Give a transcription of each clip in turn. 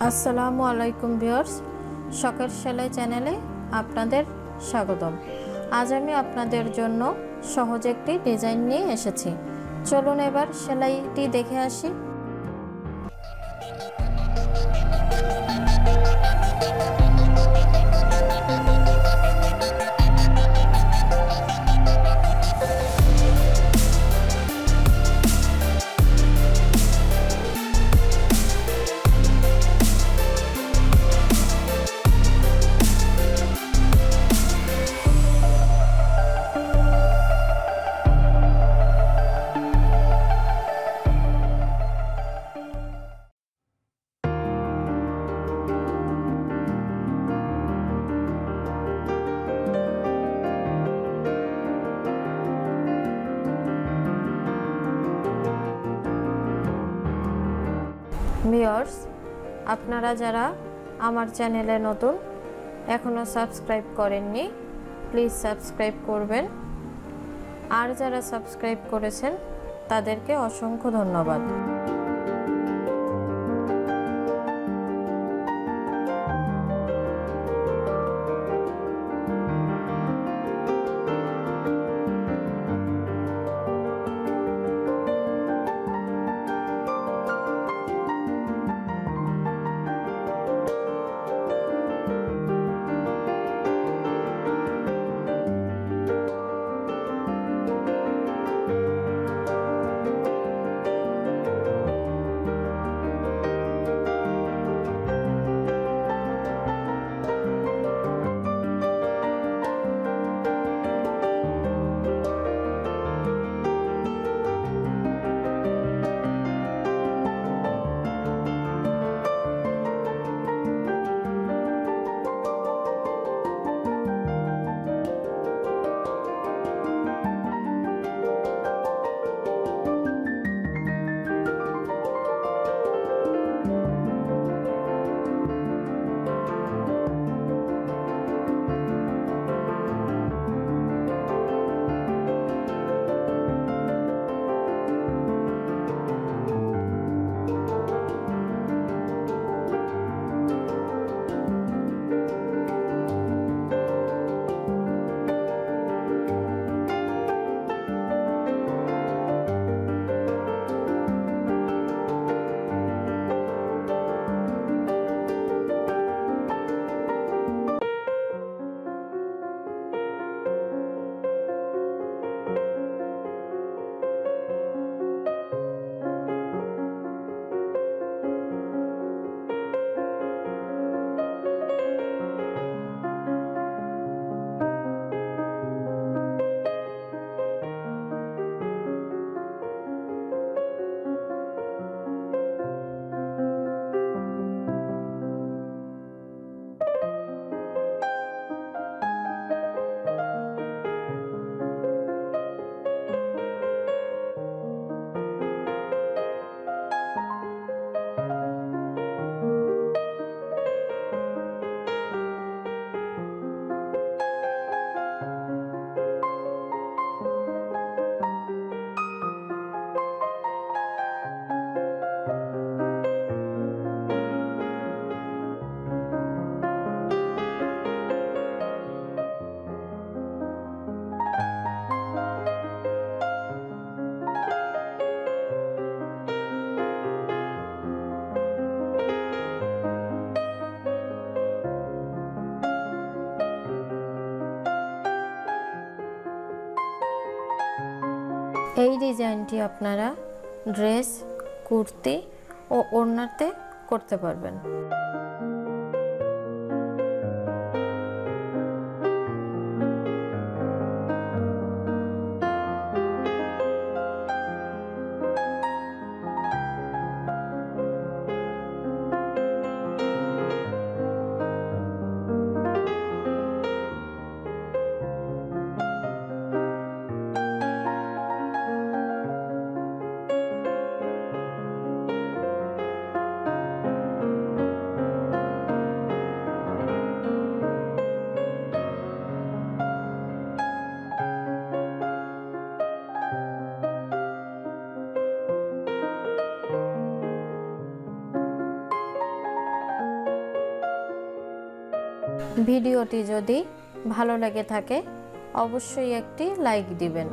আসসালামু আলাইকুম ভিউয়ার্স, শখের সেলাই চ্যানেলে আপনাদের স্বাগতম। আজ আমি আপনাদের জন্য সহজ একটি ডিজাইন নিয়ে এসেছি। চলুন এবার সেলাইটি দেখে আসি। ভিউয়ার্স, আপনারা যারা আমার চ্যানেলে নতুন, এখনও সাবস্ক্রাইব করেননি, প্লিজ সাবস্ক্রাইব করবেন। আর যারা সাবস্ক্রাইব করেছেন তাদেরকে অসংখ্য ধন্যবাদ। এই ডিজাইনটি আপনারা ড্রেস, কুর্তি ও ওড়নাতে করতে পারবেন। ভিডিওটি যদি ভালো লেগে থাকে অবশ্যই একটি লাইক দিবেন।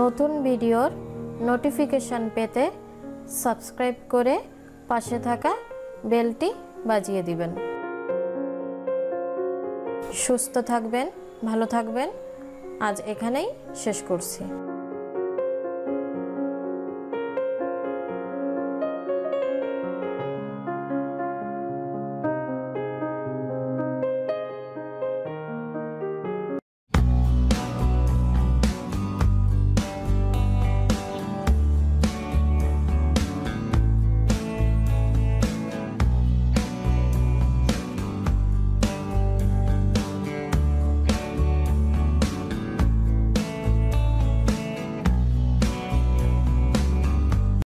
নতুন ভিডিওর নোটিফিকেশন পেতে সাবস্ক্রাইব করে পাশে থাকা বেলটি বাজিয়ে দিবেন। সুস্থ থাকবেন, ভালো থাকবেন। আজ এখানেই শেষ করছি।